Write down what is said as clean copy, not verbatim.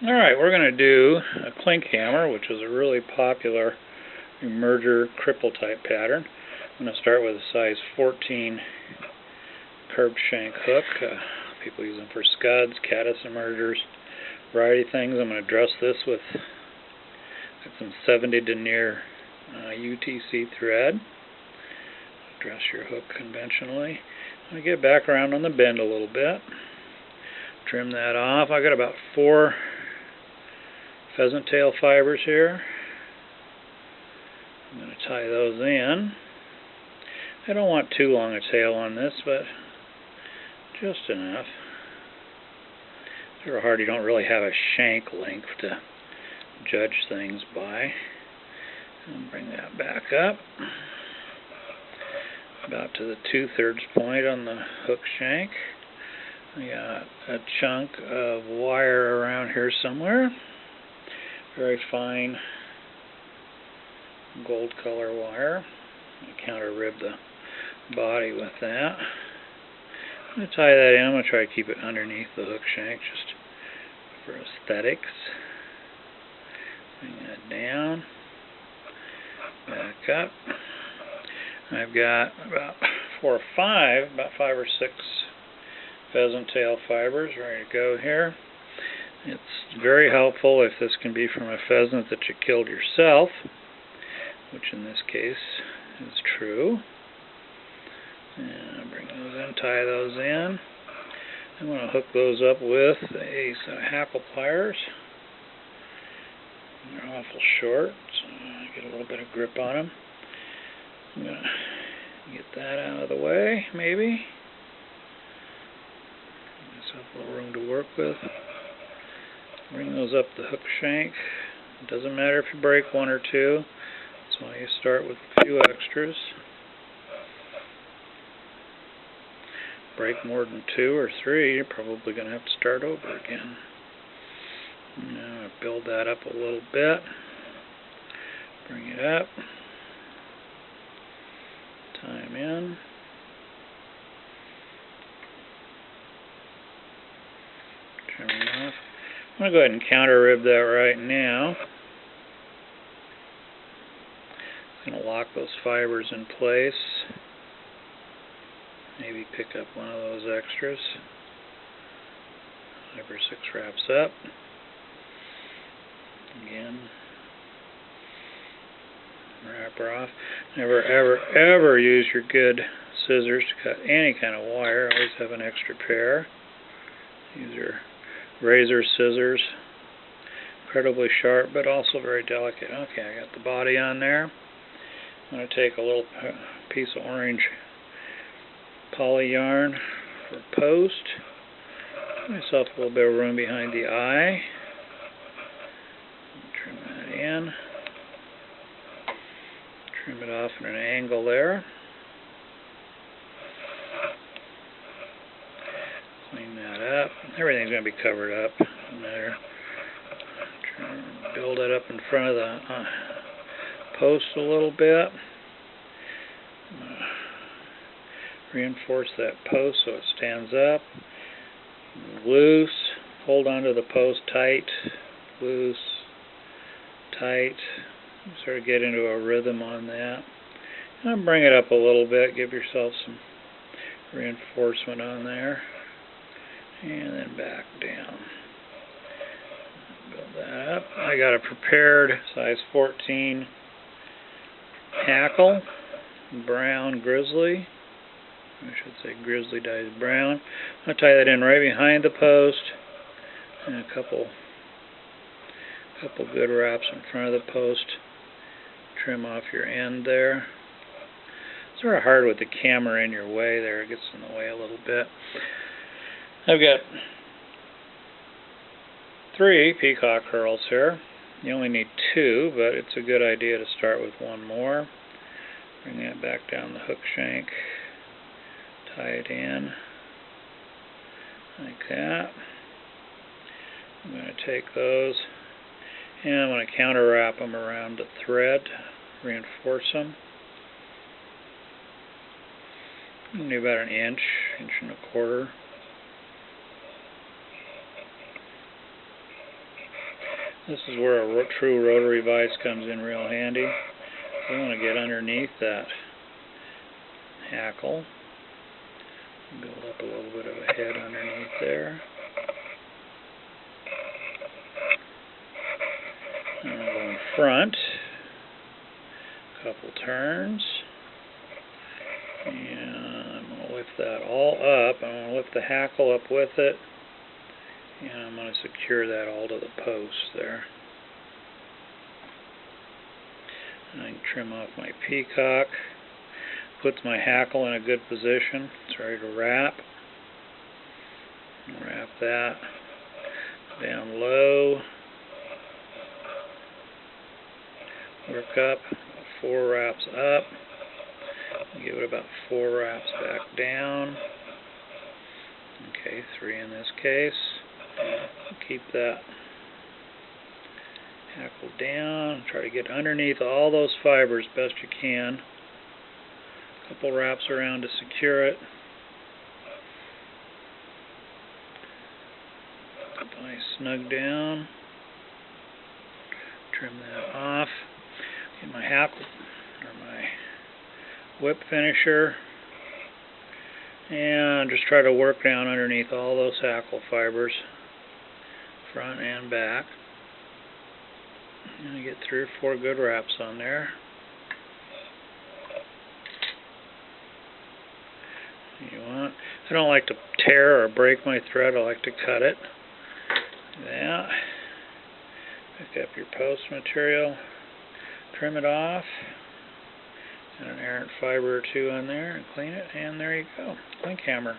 Alright, we're going to do a Klinkhammer, which is a really popular emerger cripple type pattern. I'm going to start with a size 14 curved shank hook. People use them for scuds, caddis emergers, variety of things. I'm going to dress this with some 70 denier UTC thread. Dress your hook conventionally. I'm going to get back around on the bend a little bit. Trim that off. I got about 4 pheasant tail fibers here. I'm going to tie those in. I don't want too long a tail on this, but just enough. It's sort of hard, you don't really have a shank length to judge things by. And bring that back up. About to the 2/3 point on the hook shank. We got a chunk of wire around here somewhere. Very fine gold color wire. I counter rib the body with that. I'm going to tie that in. I'm going to try to keep it underneath the hook shank just for aesthetics. Bring that down. Back up. I've got about 4 or 5, about 5 or 6 pheasant tail fibers ready to go here. It's very helpful if this can be from a pheasant that you killed yourself, which in this case is true. And bring those in, tie those in. I'm going to hook those up with a set of hackle pliers. They're awful short, so I get a little bit of grip on them. I'm going to get that out of the way, maybe. Give myself a little room to work with. Bring those up the hook shank. It doesn't matter if you break 1 or 2. That's why you start with a few extras. Break more than 2 or 3, you're probably going to have to start over again. Now build that up a little bit. Bring it up. Tie them in. Trim them off. I'm going to go ahead and counter rib that right now. I'm going to lock those fibers in place. Maybe pick up one of those extras. 5 or 6 wraps up. Again. Wrap her off. Never ever ever use your good scissors to cut any kind of wire. Always have an extra pair. These are razor scissors. Incredibly sharp but also very delicate. Okay, I got the body on there. I'm going to take a little piece of orange poly yarn for post. Give myself a little bit of room behind the eye. Trim that in. Trim it off at an angle there. Clean that up. Everything's going to be covered up. Doesn't matter. Build it up in front of the post a little bit. Reinforce that post so it stands up. Loose. Hold onto the post tight. Loose. Tight. Sort of get into a rhythm on that. And bring it up a little bit. Give yourself some reinforcement on there. And then back down. Build that up. I got a prepared size 14 hackle. Brown grizzly. I should say grizzly dyed brown. I'll tie that in right behind the post. And a couple good wraps in front of the post. Trim off your end there. It's sort of hard with the camera in your way there. It gets in the way a little bit. I've got 3 peacock curls here. You only need 2, but it's a good idea to start with 1 more. Bring that back down the hook shank. Tie it in like that. I'm going to take those and I'm going to counter wrap them around the thread, reinforce them. I'm going to do about an inch, 1.25 inches. This is where a true rotary vise comes in real handy. We want to get underneath that hackle. Build up a little bit of a head underneath there. And I'll go in front. Couple turns. And I'm going to lift that all up. I'm going to lift the hackle up with it. And I'm going to secure that all to the post there. And I can trim off my peacock. Puts my hackle in a good position. It's ready to wrap. Wrap that down low. Work up. 4 wraps up. Give it about 4 wraps back down. Okay, 3 in this case. Keep that hackle down. Try to get underneath all those fibers best you can. Couple wraps around to secure it. Nice snug down. Trim that off. Get my hackle or my whip finisher. And just try to work down underneath all those hackle fibers, front and back. And get 3 or 4 good wraps on there. I don't like to tear or break my thread. I like to cut it. Yeah. Pick up your post material, trim it off, and an errant fiber or 2 on there, and clean it. And there you go. Klinkhammer.